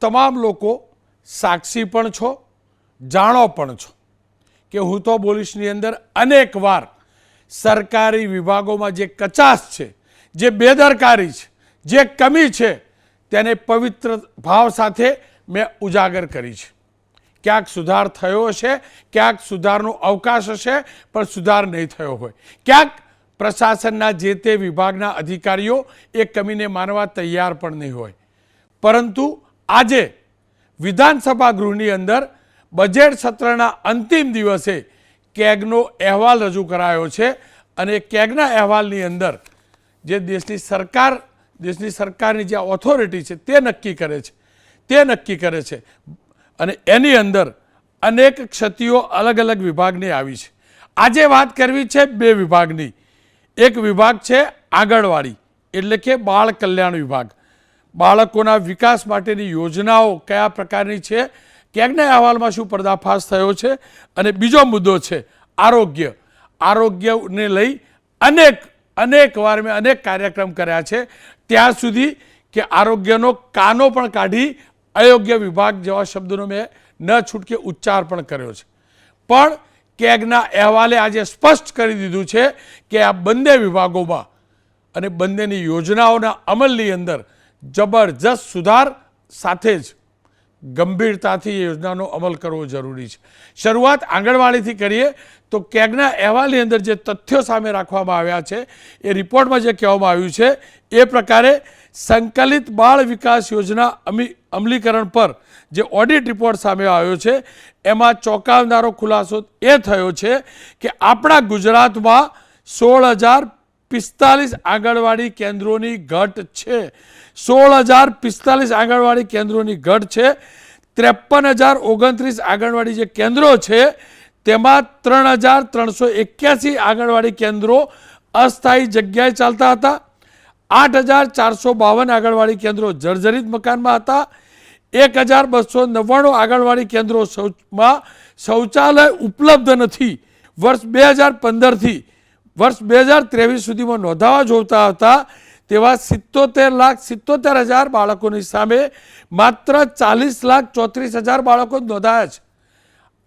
તમામ લોકો સાક્ષી પણ છો, જાણો પણ છો કે હું તો બોલીશની અંદર અનેક વાર સરકારી વિભાગોમાં જે કચાશ છે, જે બેદરકારી છે, જે કમી છે તેને પવિત્ર ભાવ સાથે મેં ઉજાગર કરી છે. ક્યાંક સુધાર થયો હશે, ક્યાંક સુધારનો અવકાશ હશે, પણ સુધાર નહીં થયો હોય. ક્યાંક પ્રશાસનના જે તે વિભાગના અધિકારીઓ એ કમીને માનવા તૈયાર પણ નહીં હોય. પરંતુ આજે વિધાનસભા ગૃહની અંદર બજેટ સત્રના અંતિમ દિવસે કેગનો અહેવાલ રજૂ કરાયો છે અને કેગના અહેવાલની અંદર જે દેશની સરકારની જે ઓથોરિટી છે તે નક્કી કરે છે અને એની અંદર અનેક ક્ષતિઓ અલગ અલગ વિભાગની આવી છે. આજે વાત કરવી છે બે વિભાગની. એક વિભાગ છે આંગણવાડી એટલે કે બાળ કલ્યાણ વિભાગ. બાળકોના વિકાસ માટેની યોજનાઓ કયા પ્રકારની છે, કેગના અહેવાલમાં શું પર્દાફાશ થયો છે, અને બીજો મુદ્દો છે આરોગ્ય. આરોગ્યને લઈ અનેક વાર મેં અનેક કાર્યક્રમ કર્યા છે, ત્યાં સુધી કે આરોગ્યનો કાનો પણ કાઢી અયોગ્ય વિભાગ જેવા શબ્દોનો મેં ન છૂટકે ઉચ્ચાર પણ કર્યો છે. પણ કેગના અહેવાલે આજે સ્પષ્ટ કરી દીધું છે કે આ બંને વિભાગોમાં અને બંનેની યોજનાઓના અમલની અંદર જબરજસ્ત સુધાર સાથે જ ગંભીરતાથી એ યોજનાનો અમલ કરવો જરૂરી છે. શરૂઆત આંગણવાડીથી કરીએ તો કેગના અહેવાલની અંદર જે તથ્યો સામે રાખવામાં આવ્યા છે, એ રિપોર્ટમાં જે કહેવામાં આવ્યું છે એ પ્રકારે સંકલિત બાળ વિકાસ યોજના અમલીકરણ પર જે ઓડિટ રિપોર્ટ સામે આવ્યો છે એમાં ચોંકાવનારો ખુલાસો એ થયો છે કે આપણા ગુજરાતમાં 16,045 આંગણવાડી કેન્દ્રોની ઘટ છે. 16,045 આંગણવાડી કેન્દ્રોની ઘટ છે. 53,029 આંગણવાડી જે કેન્દ્રો છે તેમાં 3,381 આંગણવાડી કેન્દ્રો અસ્થાયી જગ્યાએ ચાલતા હતા. 8,452 આંગણવાડી કેન્દ્રો જર્જરિત મકાનમાં હતા. 1,299 આંગણવાડી કેન્દ્રોમાં શૌચાલય ઉપલબ્ધ નથી. વર્ષ 2015થી વર્ષ 2023 સુધીમાં નોંધાવા જોતા હતા તેવા 77,77,000 બાળકોની સામે માત્ર 40,34,000 બાળકો નોંધાયા છે.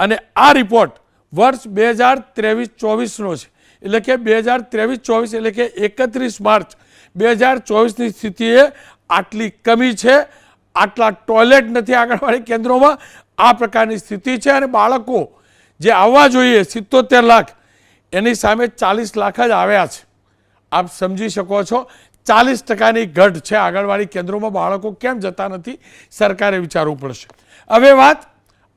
અને આ રિપોર્ટ વર્ષ 2023-24નો છે. એટલે કે 2023-24 એટલે કે 31 માર્ચ 2024ની સ્થિતિએ આટલી કમી છે, આટલા ટોયલેટ નથી આંગણવાડી કેન્દ્રોમાં, આ પ્રકારની સ્થિતિ છે. અને બાળકો જે આવવા જોઈએ 77 લાખ એની સામે 40 લાખ જ આવ્યા છે. આપ સમજી શકો છો 40%ની ઘટ છે આંગણવાડી કેન્દ્રોમાં. બાળકો કેમ જતા નથી સરકારે વિચારવું પડશે. હવે વાત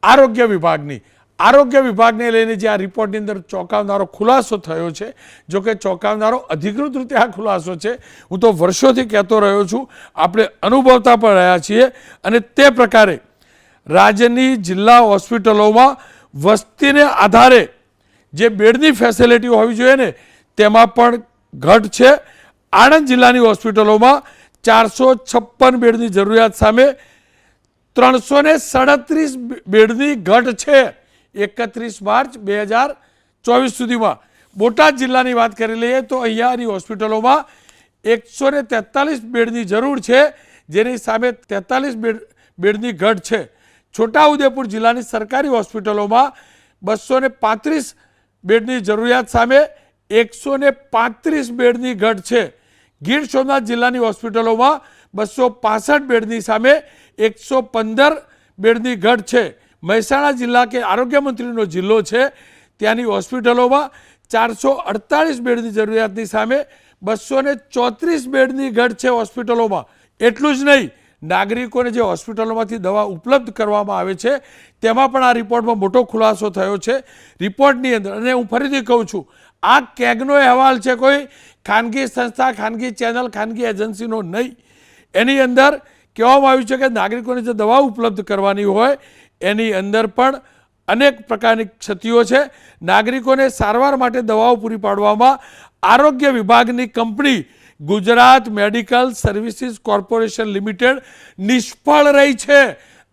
આરોગ્ય વિભાગની. આરોગ્ય વિભાગને લઈને જે આ રિપોર્ટની અંદર ચોંકાવનારો ખુલાસો થયો છે, જો કે ચોંકાવનારો અધિકૃત રીતે આ ખુલાસો છે, હું તો વર્ષોથી કહેતો રહ્યો છું, આપણે અનુભવતા પણ રહ્યા છીએ. અને તે પ્રકારે રાજ્યની જિલ્લા હોસ્પિટલોમાં વસ્તીને આધારે જે બેડની ફેસિલિટીઓ હોવી જોઈએ ને તેમાં પણ ઘટ છે. આણંદ જિલ્લાની હોસ્પિટલોમાં 456 બેડની જરૂરિયાત સામે 337 બેડની ઘટ છે 31 માર્ચ 2024 સુધીમાં. બોટાદ જિલ્લાની વાત કરી લઈએ તો અહીંયાની હોસ્પિટલોમાં 143 બેડની જરૂર છે, જેની સામે 43 બેડની ઘટ છે. છોટાઉદેપુર જિલ્લાની સરકારી હોસ્પિટલોમાં 235 બેડની જરૂરિયાત સામે 135 બેડની ઘટ છે. ગીર સોમનાથ જિલ્લાની હોસ્પિટલોમાં 265 બેડની સામે 115 બેડની ઘટ છે. મહેસાણા જિલ્લા કે આરોગ્ય મંત્રીનો જિલ્લો છે, ત્યાંની હોસ્પિટલોમાં 448 બેડની જરૂરિયાતની સામે 234 બેડની ઘટ છે હોસ્પિટલોમાં. એટલું જ નહીં, નાગરિકોને જે હોસ્પિટલોમાંથી દવા ઉપલબ્ધ કરવામાં આવે છે તેમાં પણ આ રિપોર્ટમાં મોટો ખુલાસો થયો છે. રિપોર્ટની અંદર, અને હું ફરીથી કહું છું, આ કેગનો અહેવાલ છે, કોઈ ખાનગી સંસ્થા, ખાનગી ચેનલ, ખાનગી એજન્સીનો નહીં. એની અંદર કહેવામાં આવ્યું છે કે નાગરિકોને જે દવા ઉપલબ્ધ કરવાની હોય એની અંદર પણ અનેક પ્રકારની ક્ષતિઓ છે. નાગરિકોને સારવાર માટે દવાઓ પૂરી પાડવામાં આરોગ્ય વિભાગની company Gujarat medical services corporation limited નિષ્ફળ રહી છે.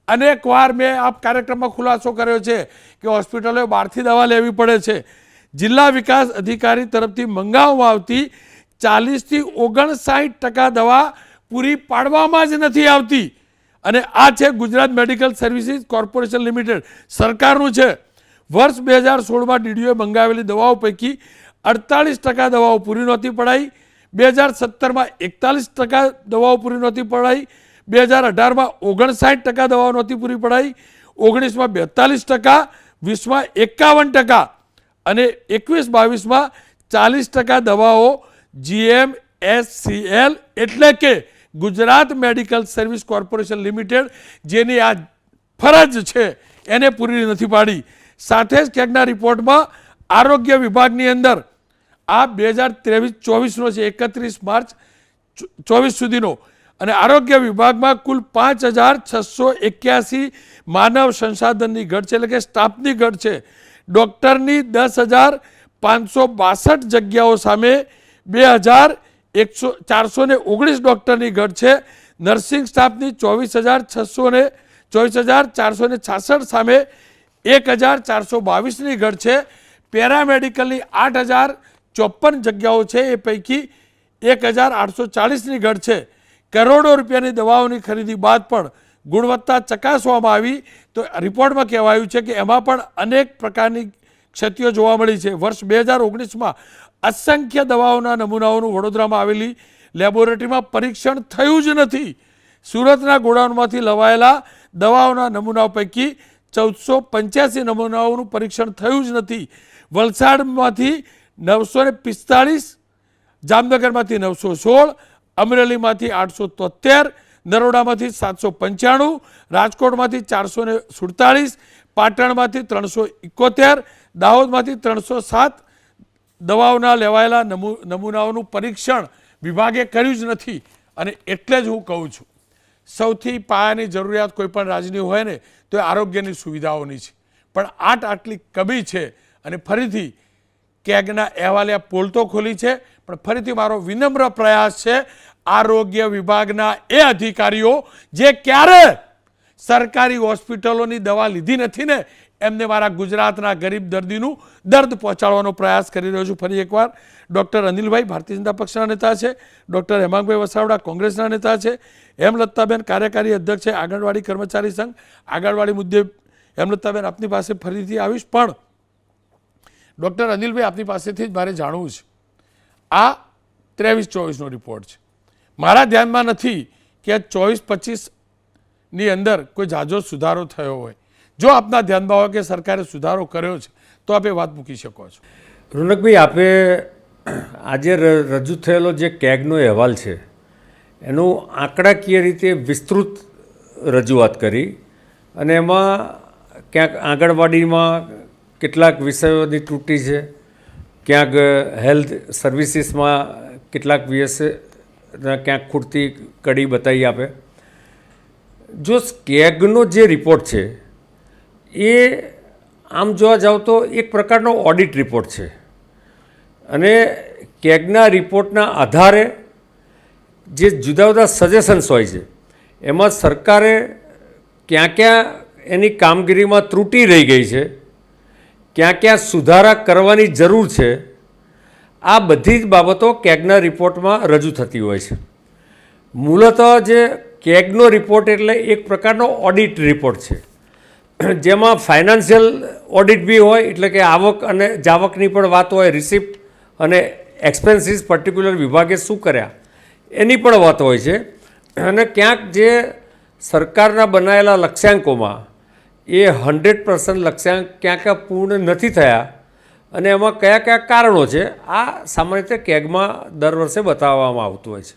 અનેક વાર મેં આ કાર્યક્રમમાં ખુલાસો કર્યો છે કે હોસ્પિટલોએ બહારથી દવા લેવી પડે છે. જિલ્લા વિકાસ અધિકારી તરફથી મંગાવવામાં આવતી 40 થી 59% દવા પૂરી પાડવામાં જ નથી આવતી. અને આ છે Gujarat medical services corporation limited, સરકારનું છે. વર્ષ 2016માં ડીડીઓએ મંગાવેલી દવાઓ પૈકી 48% દવાઓ પૂરી નહોતી પડાઈ, 2017માં 41% દવાઓ પૂરી નહોતી પડાઈ, 2018માં 59% દવાઓ નહોતી પૂરી પડાઈ, 19માં 42%, 20માં 51% અને 21-22માં 40% દવાઓ GMSCL એટલે કે Gujarat medical service corporation limited જેની આ ફરજ છે એને પૂરી નથી પાડી. સાથે જ કેગના રિપોર્ટમાં આરોગ્ય વિભાગની અંદર આ 2023-24નો છે, 31 માર્ચ 24 સુધીનો, અને આરોગ્ય વિભાગમાં કુલ 5,681 માનવ સંસાધનની ઘટ છે, એટલે કે સ્ટાફની ઘટ છે. ડૉક્ટરની 10,562 જગ્યાઓ સામે 2,419 ડૉક્ટરની ઘટ છે. નર્સિંગ સ્ટાફની 24,466 સામે 1,422ની ઘટ છે. પેરામેડિકલની 8,054 જગ્યાઓ છે, એ પૈકી 1,840ની ઘટ છે. કરોડો રૂપિયાની દવાઓની ખરીદી બાદ પણ ગુણવત્તા ચકાસવામાં આવી તો રિપોર્ટમાં કહેવાયું છે કે એમાં પણ અનેક પ્રકારની ક્ષતિઓ જોવા મળી છે. વર્ષ 2019માં અસંખ્ય દવાઓના નમૂનાઓનું વડોદરામાં આવેલી લેબોરેટરીમાં પરીક્ષણ થયું જ નથી. સુરતના ગોડાઉનમાંથી લવાયેલા દવાઓના નમૂનાઓ પૈકી 1485 નમૂનાઓનું પરીક્ષણ થયું જ નથી. વલસાડમાંથી 945, જામનગરમાંથી 916, અમરેલીમાંથી 873, નરોડામાંથી 795, રાજકોટમાંથી 447, પાટણમાંથી 371, દાહોદમાંથી 307 દવાઓના લેવાયેલા નમૂનાઓનું પરીક્ષણ વિભાગે કર્યું જ નથી. અને એટલે જ હું કહું છું, સૌથી પાયાની જરૂરિયાત કોઈ પણ રાજ્યની હોય ને તો એ આરોગ્યની સુવિધાઓની છે, પણ આટલી કમી છે. અને ફરીથી કેગના અહેવાલે પોલ તો ખોલી છે, પણ ફરીથી મારો વિનમ્ર પ્રયાસ છે આરોગ્ય વિભાગના એ અધિકારીઓ જે ક્યારે સરકારી હોસ્પિટલોની દવા લીધી નથી ને એમને મારા ગુજરાતના ગરીબ દર્દીનું દર્દ પહોંચાડવાનો પ્રયાસ કરી રહ્યો છું. ફરી એકવાર ડૉક્ટર અનિલભાઈ ભારતીય જનતા પક્ષના નેતા છે, ડૉક્ટર હેમાંગભાઈ વસાવડા કોંગ્રેસના નેતા છે, હેમલતાબેન કાર્યકારી અધ્યક્ષ છે આંગણવાડી કર્મચારી સંઘ. આંગણવાડી મુદ્દે હેમલતાબેન આપની પાસે ફરીથી આવીશ, પણ ડૉક્ટર અનિલભાઈ આપની પાસેથી જ મારે જાણવું છે. આ 23-24નો રિપોર્ટ છે, મારા ધ્યાનમાં નથી કે 24-25ની અંદર કોઈ ઝાઝો સુધારો થયો હોય. જો આપના ધ્યાનમાં હોય કે સરકારે સુધારો કર્યો છે તો આપે વાત મૂકી શકો છો. રોનકભાઈ, આપે આજે રજૂ થયેલો જે કેગનો અહેવાલ છે એનું આંકડાકીય રીતે વિસ્તૃત રજૂઆત કરી, અને એમાં ક્યાંક આંગણવાડીમાં કેટલાક વિષયોની ત્રુટિ છે, ક્યાંક હેલ્થ સર્વિસીસમાં કેટલાક વિષયના ક્યાંક ખૂટતી કડી બતાવી આપે. જો કેગનો જે રિપોર્ટ છે એ આમ જોવા જાવ તો એક પ્રકારનો ઓડિટ રિપોર્ટ છે, અને કેગના રિપોર્ટના આધારે જે જુદા જુદા સજેશન્સ હોય છે એમાં સરકારે ક્યાં ક્યાં એની કામગીરીમાં ત્રુટિ રહી ગઈ છે, ક્યાં ક્યાં સુધારા કરવાની જરૂર છે, આ બધી જ બાબતો કેગના રિપોર્ટમાં રજૂ થતી હોય છે. મૂળતઃ જે કેગનો રિપોર્ટ એટલે એક પ્રકારનો ઓડિટ રિપોર્ટ છે, જેમાં ફાઇનાન્શિયલ ઓડિટ બી હોય, એટલે કે આવક અને જાવકની પણ વાત હોય, રિસિપ્ટ અને એક્સપેન્સીસ પર્ટિક્યુલર વિભાગે શું કર્યા એની પણ વાત હોય છે. અને ક્યાંક જે સરકારના બનાવેલા લક્ષ્યાંકોમાં એ 100% લક્ષ્યાંક ક્યાં ક્યાં પૂર્ણ નથી થયા અને એમાં કયા કયા કારણો છે, આ સામાન્ય રીતે કેગમાં દર વર્ષે બતાવવામાં આવતું હોય છે.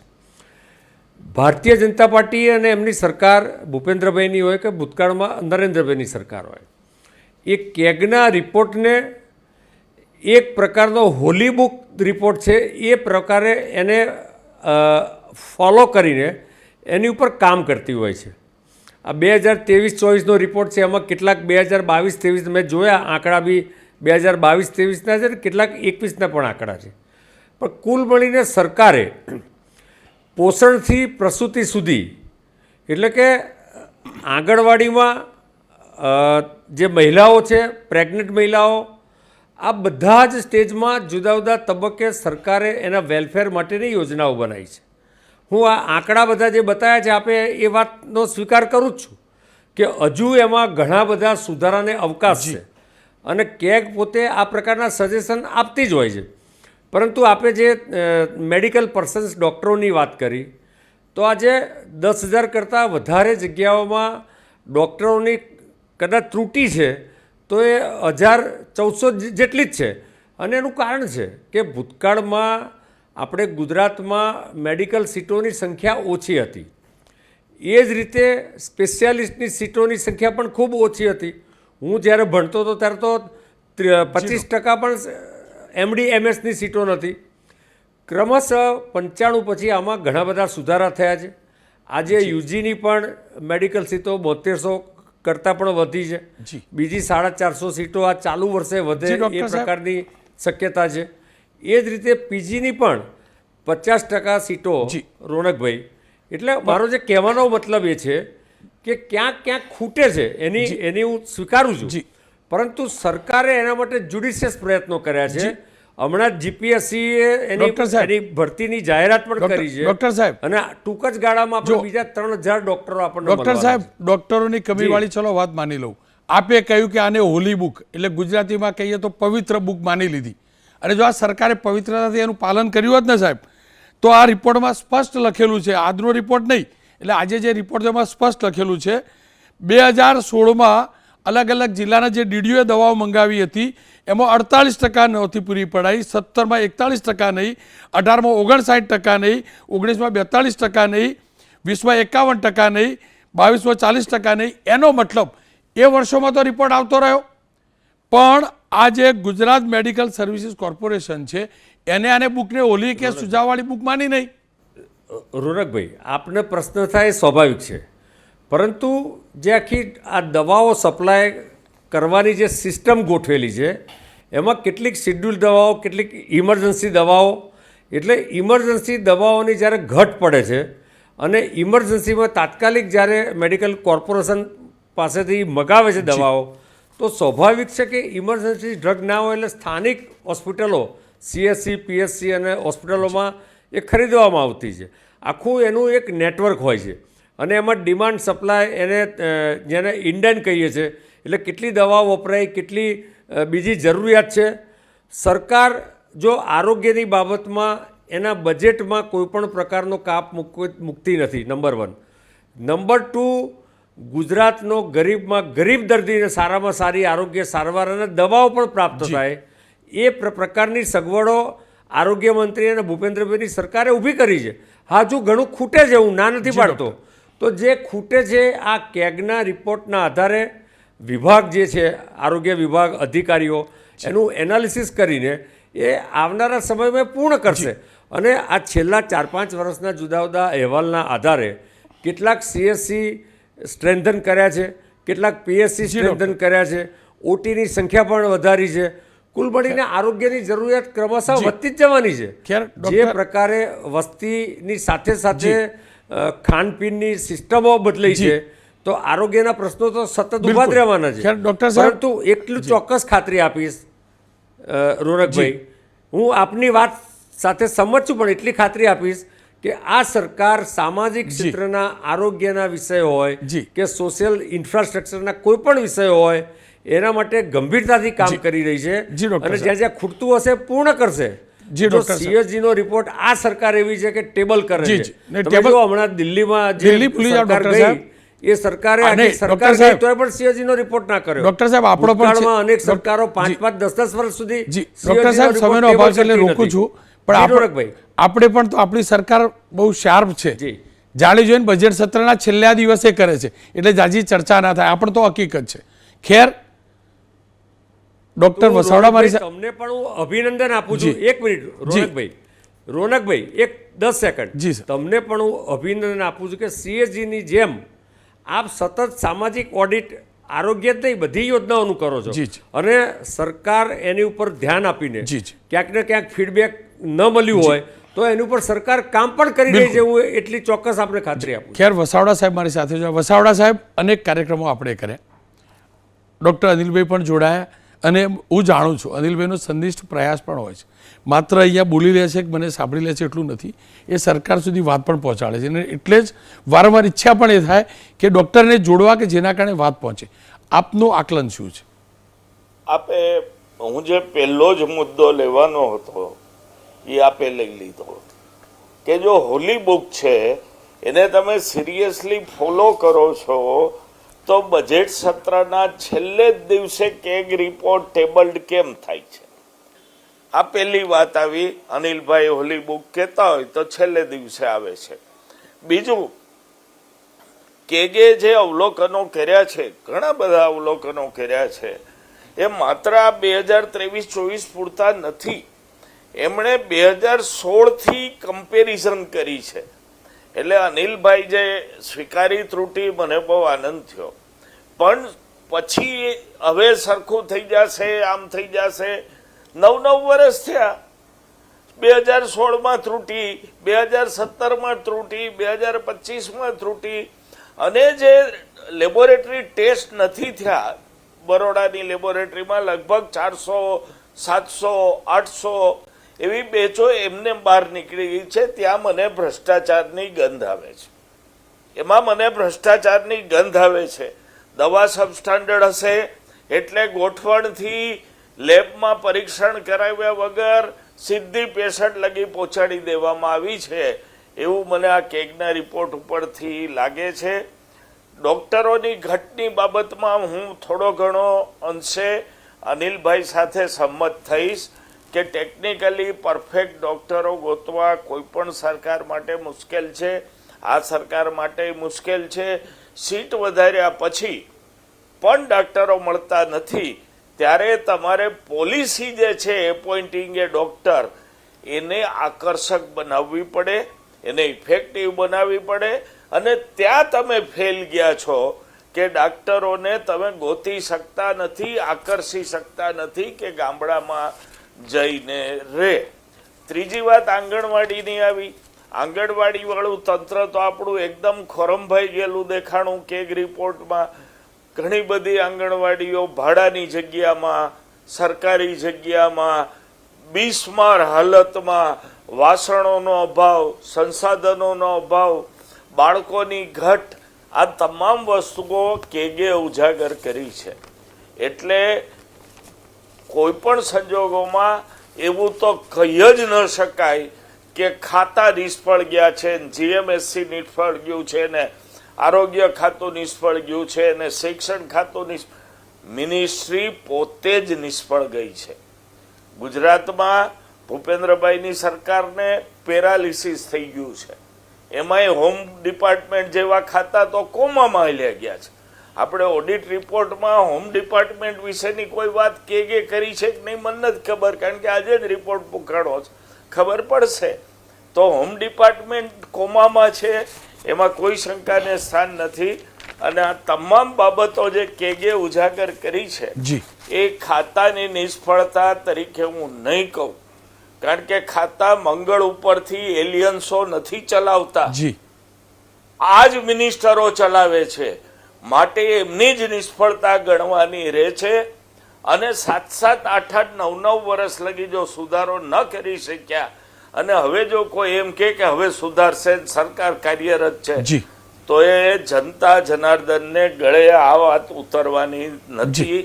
ભારતીય જનતા પાર્ટી અને એમની સરકાર ભૂપેન્દ્રભાઈની હોય કે ભૂતકાળમાં નરેન્દ્રભાઈની સરકાર હોય, એ કેગના રિપોર્ટને એક પ્રકારનો હોલી બુક રિપોર્ટ છે એ પ્રકારે એને ફોલો કરીને એની ઉપર કામ કરતી હોય છે. આ 2023-24નો રિપોર્ટ છે, એમાં કેટલાક 2022-23 મેં જોયા આંકડા બી 2022-23ના છે, કેટલાક 21ના પણ આંકડા છે. પણ કુલ મળીને સરકારે પોષણથી પ્રસૂતિ સુધી, એટલે કે આંગણવાડીમાં જે મહિલાઓ છે, પ્રેગ્નન્ટ મહિલાઓ, આ બધા જ સ્ટેજમાં જુદા જુદા તબક્કે સરકારે એના વેલફેર માટેની યોજનાઓ બનાવી છે. હું આ આંકડા બધા જે બતાવ્યા છે આપે એ વાતનો સ્વીકાર કરું જ છું કે હજુ એમાં ઘણા બધા સુધારાને અવકાશ છે અને કેગ પોતે આ પ્રકારના સજેશન આપતી જ હોય છે. પરંતુ આપણે જે મેડિકલ પર્સન્સ ડૉક્ટરોની વાત કરી તો આજે 10,000 કરતાં વધારે જગ્યાઓમાં ડૉક્ટરોની કદાચ ત્રુટિ છે તો એ 1,400 જેટલી જ છે. અને એનું કારણ છે કે ભૂતકાળમાં આપણે ગુજરાતમાં મેડિકલ સીટોની સંખ્યા ઓછી હતી. એ જ રીતે સ્પેશિયાલિસ્ટની સીટોની સંખ્યા પણ ખૂબ ઓછી હતી. હું જ્યારે ભણતો હતો ત્યારે તો 25% પણ MD MS ની સીટો નથી. ક્રમશઃ 95 પછી આમાં ઘણા બધા સુધારા થયા છે. આજે યુજીની પણ મેડિકલ સીટો 7200 કરતાં પણ વધી છે. બીજી 450 સીટો આ ચાલુ વર્ષે વધે એ પ્રકારની શક્યતા છે. એ જ રીતે પીજીની પણ 50% સીટો રોનકભાઈ. એટલે મારો જે કહેવાનો મતલબ એ છે કે ક્યાંક ખૂટે છે એની હું સ્વીકારું છું. પરંતુ સરકારે એના માટે જ્યુડિશિયસ પ્રયત્નો કર્યા છે. હમણાં જીપીએસસીએ એની ભરતીની જાહેરાત પણ કરી છે ડોક્ટર સાહેબ, અને ટૂંક જ ગાળામાં આપણે બીજા 3,000 ડોક્ટરો આપણને ડોક્ટર સાહેબ, ડોક્ટરોની કમીવાળી ચલો વાત માની લઉં. આપે કહ્યું કે આને હોલી બુક એટલે ગુજરાતીમાં કહીએ તો પવિત્ર બુક માની લીધી. અને જો આ સરકારે પવિત્રતાથી એનું પાલન કર્યું હોત ને સાહેબ તો આ રિપોર્ટમાં સ્પષ્ટ લખેલું છે, આજનો રિપોર્ટ નહીં, એટલે આજે જે રિપોર્ટ છે એમાં સ્પષ્ટ લખેલું છે 2016માં અલગ અલગ જિલ્લાના જે DDOએ દવાઓ મંગાવી હતી એમાં 48% નહોતી પૂરી પડાઈ, 17માં 41% નહીં, 18માં 59% નહીં, 19માં 42% નહીં, 20માં 51% નહીં, 22માં 40% નહીં. એનો મતલબ એ વર્ષોમાં તો રિપોર્ટ આવતો રહ્યો, પણ આ જે ગુજરાત મેડિકલ સર્વિસીસ કોર્પોરેશન છે એને આને બુકને ઓલી કે સુજાવાળી બુક માની નહીં. રોનકભાઈ, આપને પ્રશ્ન થાય એ સ્વાભાવિક છે, પરંતુ જે આખી આ દવાઓ સપ્લાય કરવાની જે સિસ્ટમ ગોઠવેલી છે એમાં કેટલીક શિડ્યુલ દવાઓ, કેટલીક ઇમરજન્સી દવાઓ, એટલે ઇમરજન્સી દવાઓની જ્યારે ઘટ પડે છે અને ઇમરજન્સીમાં તાત્કાલિક જ્યારે મેડિકલ કોર્પોરેશન પાસેથી મગાવે છે દવાઓ તો સ્વાભાવિક છે કે ઇમરજન્સી ડ્રગ ના હોય એટલે સ્થાનિક હોસ્પિટલો CSC, PSC અને હોસ્પિટલોમાં એ ખરીદવામાં આવતી છે. આખું એનું એક નેટવર્ક હોય છે અને એમાં ડિમાન્ડ સપ્લાય એને જેને ઇન્ડેન કહીએ છીએ, એટલે કેટલી દવાઓ વપરાય, કેટલી બીજી જરૂરિયાત છે. સરકાર જો આરોગ્યની બાબતમાં એના બજેટમાં કોઈપણ પ્રકારનો કાપ મૂકતી નથી, નંબર 1. નંબર 2, ગુજરાતનો ગરીબમાં ગરીબ દર્દીને સારામાં સારી આરોગ્ય સારવાર અને દવાઓ પણ પ્રાપ્ત થાય એ પ્રકારની સગવડો આરોગ્ય મંત્રી અને ભૂપેન્દ્રભાઈની સરકારે ઊભી કરી છે. હા, જો ઘણું ખૂટે છે, હું ના નથી પાડતો, તો જે ખૂટે છે આ કેગના રિપોર્ટના આધારે વિભાગ જે છે આરોગ્ય વિભાગ અધિકારીઓ એનું એનાલિસિસ કરીને એ આવનારા સમયમાં પૂર્ણ કરશે. અને આ છેલ્લા 4-5 વર્ષના જુદા જુદા અહેવાલના આધારે કેટલાક CSC સ્ટ્રેન્થન કર્યા છે, કેટલાક PSC સ્ટ્રેન્થન કર્યા છે, OTની સંખ્યા પણ વધારી છે. કુલ મળીને આરોગ્યની જરૂરિયાત ક્રમશઃ વધતી જ જવાની છે. જે પ્રકારે વસ્તીની સાથે સાથે ખાનપીનની સિસ્ટમો બદલાઈ છે તો આરોગ્યના પ્રશ્નો તો સતત ઊભા જ રહેવાના છે. પરંતુ એટલું ચોક્કસ ખાતરી આપીશ રોનકભાઈ, હું આપની વાત સાથે સંમત છું, પણ એટલી ખાતરી આપીશ કે આ સરકાર સામાજિક ક્ષેત્રના આરોગ્યના વિષયો હોય કે સોશિયલ ઇન્ફ્રાસ્ટ્રક્ચરના કોઈ પણ વિષયો હોય એના માટે ગંભીરતાથી કામ કરી રહી છે અને જ્યાં જ્યાં ખૂટતું હશે પૂર્ણ કરશે. જો CSG નો રિપોર્ટ આ સરકાર એવી છે કે ટેબલ કરે છે. તમે જો હમણાં દિલ્હીમાં જે સરકાર ગઈ એ સરકારે સરકાર ગઈ તોય પણ CSG નો રિપોર્ટ ના કર્યો. ડોક્ટર સાહેબ, આપણો પણ અનેક સરકારો 5-5, 10-10 વર્ષ સુધી ડોક્ટર સાહેબ સમયનો અભાવ છે એટલે રોકું છું, પણ આપણે પણ તો આપણી સરકાર બહુ શાર્પ છે, જાણી જોઈને બજેટ સત્રના છેલ્લા દિવસે કરે છે એટલે જાજી ચર્ચા ના થાય, આપણે તો હકીકત છે. ખેર ડોક્ટર વસાવડા મારી તમને પણ હું અભિનંદન આપું છું. 1 મિનિટ રોનકભાઈ, 10 સેકન્ડ તમને પણ હું અભિનંદન આપું છું કે CSGની જેમ આપ સતત સામાજિક ઓડિટ આરોગ્ય જ નહીં બધી યોજનાઓનું કરો છો અને સરકાર એની ઉપર ધ્યાન આપીને ક્યાંક ને ક્યાંક ફીડબેક ન મળ્યું હોય તો એની ઉપર સરકાર કામ પણ કરી રહી છે. હું એટલી ચોક્કસ આપણે ખાતરી આપું. ખેર વસાવડા સાહેબ મારી સાથે છે. વસાવડા સાહેબ, અનેક કાર્યક્રમો આપણે કર્યા, ડૉક્ટર અનિલભાઈ પણ જોડાયા અને હું જાણું છું અનિલભાઈનો સંનિષ્ઠ પ્રયાસ પણ હોય છે, માત્ર અહીંયા બોલી લે છે કે મને સાંભળી લે છે એટલું નથી, એ સરકાર સુધી વાત પણ પહોંચાડે છે. અને એટલે જ વારંવાર ઈચ્છા પણ એ થાય કે ડૉક્ટરને જોડવા કે જેના કારણે વાત પહોંચે. આપનું આકલન શું છે? આપે હું જે પહેલો જ મુદ્દો લેવાનો હતો એ આપે લઈ લીધો કે જો હોલી બુક છે એને તમે સિરિયસલી ફોલો કરો છો તો બજેટ સત્રના છેલ્લે જ દિવસે કેગ રિપોર્ટ ટેબલ્ડ કેમ થાય છે? આ પહેલી વાત આવી. અનિલભાઈ હોલી બુક કહેતા હોય તો છેલ્લે દિવસે આવે છે. બીજું, કેગે જે અવલોકનો કર્યા છે, ઘણા બધા અવલોકનો કર્યા છે, એ માત્ર આ 2023-24 પૂરતા નથી. એમણે 2016થી કમ્પેરિઝન કરી છે. એટલે અનિલભાઈ જે સ્વીકારી ત્રુટિ મને બહુ આનંદ થયો, પણ પછી હવે સરખું થઈ જશે, આમ થઈ જશે. 9 વર્ષ થયા. 2016માં ત્રુટિ, 2017માં ત્રુટિ, 2025માં ત્રુટિ, અને જે લેબોરેટરી ટેસ્ટ નથી થયા, બરોડાની લેબોરેટરીમાં લગભગ 400, 700, 800 એવી બેચો એમને બહાર નીકળી ગઈ છે. ત્યાં મને ભ્રષ્ટાચારની ગંધ આવે છે. એમાં મને ભ્રષ્ટાચારની ગંધ આવે છે. દવા સબસ્ટાન્ડર્ડ હશે એટલે ગોઠવણથી લેબમાં પરીક્ષણ કરાવ્યા વગર સીધી પેશન્ટ લગી પહોંચાડી દેવામાં આવી છે, એવું મને આ કેગના રિપોર્ટ ઉપરથી લાગે છે. ડૉક્ટરોની ઘટની બાબતમાં હું થોડો ઘણો અંશે અનિલભાઈ સાથે સંમત થઈશ કે ટેકનિકલી પરફેક્ટ ડૉક્ટરો ગોતવા કોઈ પણ સરકાર માટે મુશ્કેલ છે. આ સરકાર માટે મુશ્કેલ છે. સીટ વધાર્યા પછી પણ ડૉક્ટરો મળતા નથી, ત્યારે તમારે પોલિસી જે છે એપોઇન્ટિંગ એ ડૉક્ટર એને આકર્ષક બનાવવી પડે, એને ઇફેક્ટિવ બનાવવી પડે. અને ત્યાં તમે ફેલ ગયા છો કે ડૉક્ટરોને તમે ગોતી શકતા નથી, આકર્ષી શકતા નથી કે ગામડામાં જઈને રહે. ત્રીજી વાત આંગણવાડીની આવી. આંગણવાડીવાળું તંત્ર તો આપણું એકદમ ખોરંભાઈ ગયેલું દેખાણું કેગ રિપોર્ટમાં. ઘણી બધી આંગણવાડીઓ ભાડાની જગ્યામાં, સરકારી જગ્યામાં, બિસ્માર હાલતમાં, વાસણોનો અભાવ, સંસાધનોનો અભાવ, બાળકોની ઘટ, આ તમામ વસ્તુઓ કેગે ઉજાગર કરી છે. એટલે કોઈ પણ સંજોગોમાં એવું તો કહી જ ન શકાય કે ખાતા નિષ્ફળ ગયા છે, જીએમએસસી નિષ્ફળ ગયું છે, ને આરોગ્ય ખાતું નિષ્ફળ ગયું છે, ને શિક્ષણ ખાતું મિનિસ્ટ્રી પોતે જ નિષ્ફળ ગઈ છે. ગુજરાતમાં ભૂપેન્દ્રભાઈની સરકારને પેરાલિસિસ થઈ ગયું છે. એમાંય હોમ ડિપાર્ટમેન્ટ જેવા ખાતા તો કોમામાં હાલ્યા ગયા છે. આપણે ઓડિટ રિપોર્ટમાં હોમ ડિપાર્ટમેન્ટ વિશેની કોઈ વાત કેગે કરી છે કે નહીં મને નથી ખબર, કારણ કે આજે જ રિપોર્ટ પુકાડો છે, ખબર પડશે. તો હોમ ડિપાર્ટમેન્ટ કોમામાં છે, એમાં કોઈ શંકાને સ્થાન નથી. અને આ તમામ બાબતો જે કેગે ઉજાગર કરી છે એ ખાતાની નિષ્ફળતા તરીકે હું નહીં કહું, કારણ કે ખાતા મંગળ ઉપરથી એલિયન્સો નથી ચલાવતા, આ જ મિનિસ્ટરો ચલાવે છે. માટે એમની જ નિષ્ફળતા ગણવાની રહે છે. અને 7-7, 8-8, 9-9 વર્ષ લગી જો સુધારો ન કરી શક્યા, અને હવે જો કોઈ એમ કે હવે સુધારશે, સરકાર કાર્યરત છે, તો એ જનતા જનાર્દનને ગળે આ વાત ઉતરવાની નથી,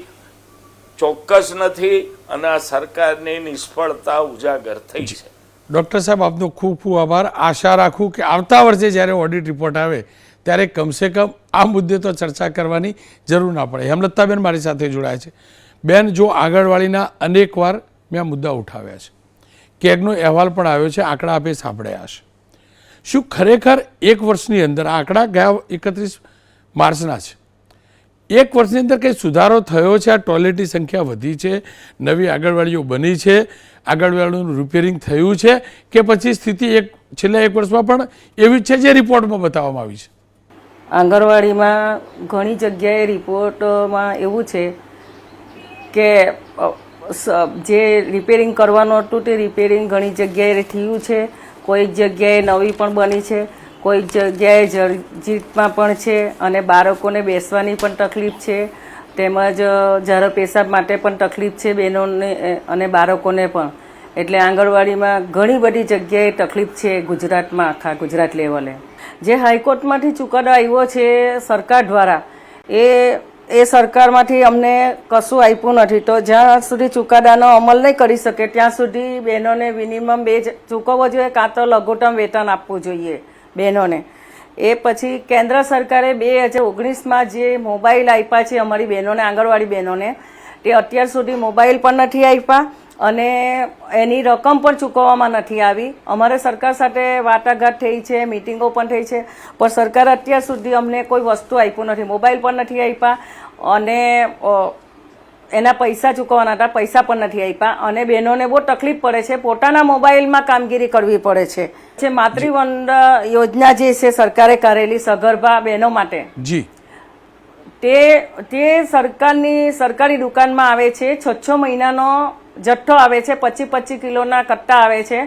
ચોક્કસ નથી. અને આ સરકારની નિષ્ફળતા ઉજાગર થઈ છે. ડૉક્ટર સાહેબ, આપનો ખૂબ ખૂબ આભાર. આશા રાખું કે આવતા વર્ષે જ્યારે ઓડિટ રિપોર્ટ આવે ત્યારે કમસે કમ આ મુદ્દે તો ચર્ચા કરવાની જરૂર ના પડે. હેમલતાબેન મારી સાથે જોડાય છે. બેન, જો આંગણવાડીના અનેકવાર મેં આ મુદ્દા ઉઠાવ્યા છે, કેગનો અહેવાલ પણ આવ્યો છે, આંકડા આપે સાંભળ્યા હશે. શું ખરેખર એક વર્ષની અંદર, આંકડા ગયા 31 માર્ચના છે, એક વર્ષની અંદર કંઈ સુધારો થયો છે? આ ટોયલેટની સંખ્યા વધી છે, નવી આંગણવાડીઓ બની છે, આંગણવાડીનું રિપેરિંગ થયું છે, કે પછી સ્થિતિ છેલ્લા એક વર્ષમાં પણ એવી જ છે જે રિપોર્ટમાં બતાવવામાં આવી છે? આંગણવાડીમાં ઘણી જગ્યાએ રિપોર્ટમાં એવું છે કે જે રિપેરિંગ કરવાનું હતું તે રિપેરિંગ ઘણી જગ્યાએ થયું છે, કોઈક જગ્યાએ નવી પણ બની છે, કોઈક જગ્યાએ જર્જરિતમાં પણ છે, અને બાળકોને બેસવાની પણ તકલીફ છે, તેમજ ઝારો પેશાબ માટે પણ તકલીફ છે બહેનોને અને બાળકોને પણ. એટલે આંગણવાડીમાં ઘણી બધી જગ્યાએ તકલીફ છે ગુજરાતમાં, આખા ગુજરાત લેવલે. જે હાઈકોર્ટમાંથી ચુકાદો આવ્યો છે સરકાર દ્વારા, એ સરકારમાંથી અમને કશું આપ્યું નથી. તો જ્યાં સુધી ચુકાદાનો અમલ નહીં કરી શકે ત્યાં સુધી બહેનોને મિનિમમ ચૂકવવો જોઈએ, કાં તો લઘુત્તમ વેતન આપવું જોઈએ બહેનોને. એ પછી કેન્દ્ર સરકારે 2019માં જે મોબાઈલ આપ્યા છે અમારી બહેનોને, આંગણવાડી બહેનોને, તે અત્યાર સુધી મોબાઈલ પણ નથી આપ્યા અને એની રકમ પણ ચૂકવવામાં નથી આવી. અમારે સરકાર સાથે વાટાઘાટ થઈ છે, મિટિંગો પણ થઈ છે, પણ સરકાર અત્યાર સુધી અમને કોઈ વસ્તુ આપ્યું નથી. મોબાઈલ પણ નથી આપ્યા અને એના પૈસા ચૂકવવાના હતા, પૈસા પણ નથી આપ્યા. અને બહેનોને બહુ તકલીફ પડે છે, પોતાના મોબાઈલમાં કામગીરી કરવી પડે છે. જે માતૃવંદના યોજના જે છે સરકારે કરેલી સગર્ભા બહેનો માટે, જી, તે સરકારી દુકાનમાં આવે છે. 6 મહિનાનો જથ્થો આવે છે, 25 કિલોના કટ્ટા આવે છે.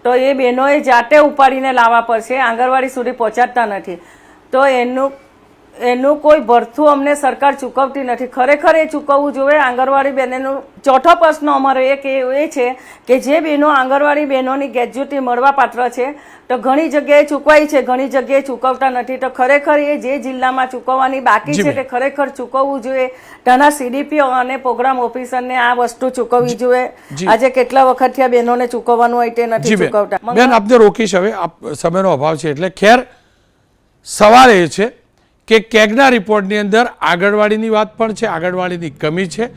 તો એ બહેનોએ જાતે ઉપાડીને લાવવા પડશે, આંગણવાડી સુધી પહોંચાડતા નથી. તો એનું કોઈ ભરથું અમને સરકાર ચૂકવતી નથી. ખરેખર એ ચૂકવવું જોઈએ આંગણવાડી બહેનોનું. ચોથો પ્રશ્ન અમારો એ છે કે જે બહેનો આંગણવાડી બહેનોની ગ્રેજ્યુટી મળવા પાત્ર છે, તો ઘણી જગ્યાએ ચૂકવાય છે, ઘણી જગ્યાએ ચૂકવતા નથી. તો ખરેખર એ જે જિલ્લામાં ચૂકવવાની બાકી છે તે ખરેખર ચૂકવવું જોઈએ. ત્યાંના સીડીપીઓ અને પ્રોગ્રામ ઓફિસરને આ વસ્તુ ચૂકવવી જોઈએ. આજે કેટલા વખત થયા બહેનોને ચૂકવવાનું હોય તે નથી ચૂકવતા. બેન આપને રોકીશ હવે, સમયનો અભાવ છે એટલે. ખેર, સવાલ એ છે કે કેગના રિપોર્ટની અંદર આંગણવાડીની વાત પણ છે, આંગણવાડીની કમી છે,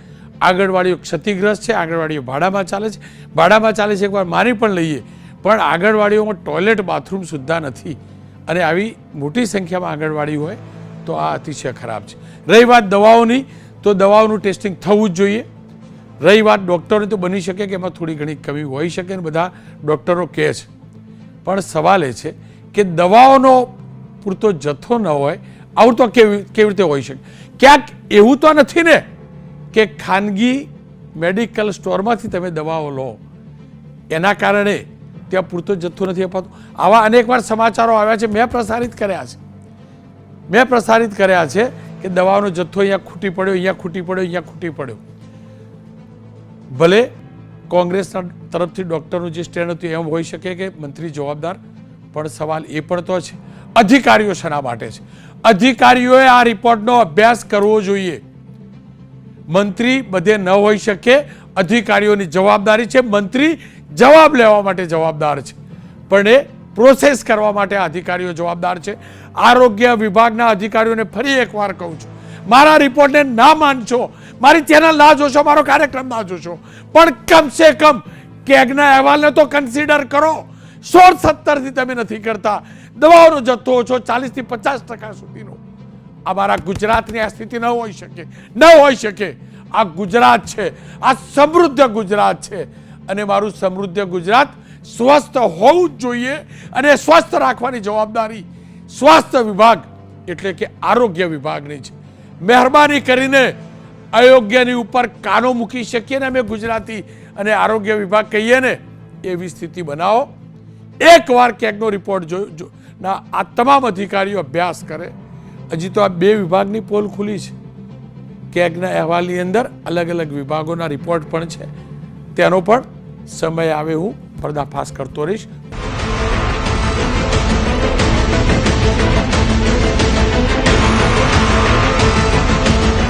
આંગણવાડીઓ ક્ષતિગ્રસ્ત છે, આંગણવાડીઓ ભાડામાં ચાલે છે. ભાડામાં ચાલે છે એકવાર માની પણ લઈએ, પણ આંગણવાડીઓમાં ટોયલેટ બાથરૂમ સુદ્ધા નથી. અને આવી મોટી સંખ્યામાં આંગણવાડી હોય તો આ અતિશય ખરાબ છે. રહી વાત દવાઓની, તો દવાઓનું ટેસ્ટિંગ થવું જ જોઈએ. રહી વાત ડૉક્ટરોની, તો બની શકે કે એમાં થોડી ઘણી કમી હોઈ શકે ને બધા ડૉક્ટરો કહે છે. પણ સવાલ એ છે કે દવાઓનો પૂરતો જથ્થો ન હોય, આવું તો કેવી રીતે હોઈ શકે? ક્યાંક એવું તો નથી ને કે ખાનગી મેડિકલ સ્ટોરમાંથી તમે દવાઓ લો એના કારણે ત્યાં પૂરતો જથ્થો નથી અપાતો? આવા અનેકવાર સમાચારો આવ્યા છે, મેં પ્રસારિત કર્યા છે કે દવાનો જથ્થો અહીંયા ખૂટી પડ્યો, અહીંયા ખૂટી પડ્યો, અહીંયા ખૂટી પડ્યો. ભલે કોંગ્રેસના તરફથી ડૉક્ટરનું જે સ્ટેન્ડ હતું એમ હોઈ શકે કે મંત્રી જવાબદાર, પણ સવાલ એ પણ તો છે અધિકારીઓ શેના માટે છે? અધિકારીઓએ આ રિપોર્ટનો અભ્યાસ કરવો જોઈએ. મંત્રી બધે ન હોઈ શકે, અધિકારીઓની જવાબદારી છે. મંત્રી જવાબ લેવા માટે જવાબદાર છે, પણ એ પ્રોસેસ કરવા માટે અધિકારીઓ જવાબદાર છે. આરોગ્ય વિભાગના અધિકારીઓને ફરી એકવાર કહું છું, મારા રિપોર્ટને ના માનશો, મારી ચેનલ ના જોશો, મારો કાર્યક્રમ ના જોશો, પણ કમસે કમ કેગના અહેવાલને તો કન્સિડર કરો. 16-17 થી તમે નથી કરતા. દવાઓનો જથ્થો ઓછો 40 થી 50% સુધીનો. અમારા ગુજરાતની આ સ્થિતિ ન હોઈ શકે. આ ગુજરાત છે, આ સમૃદ્ધ ગુજરાત છે, અને મારું સમૃદ્ધ ગુજરાત સ્વસ્થ હોવું જ જોઈએ. અને સ્વસ્થ રાખવાની જવાબદારી સ્વાસ્થ્ય વિભાગ એટલે કે આરોગ્ય વિભાગની છે. મહેરબાની કરીને અયોગ્યની ઉપર કાનો મૂકી શકીએ ને અમે ગુજરાતી અને આરોગ્ય વિભાગ કહીએ ને, એવી સ્થિતિ બનાવો. એકવાર કેગનો રિપોર્ટ ના આ તમામ અધિકારીઓ અભ્યાસ કરે. હજી તો આ 2 વિભાગની પોલ ખુલી છે. કેગના અહેવાલની અંદર અલગ અલગ વિભાગોના રિપોર્ટ પણ છે. તેનો પણ સમય આવે હું પર્દાફાશ કરતો રહીશ.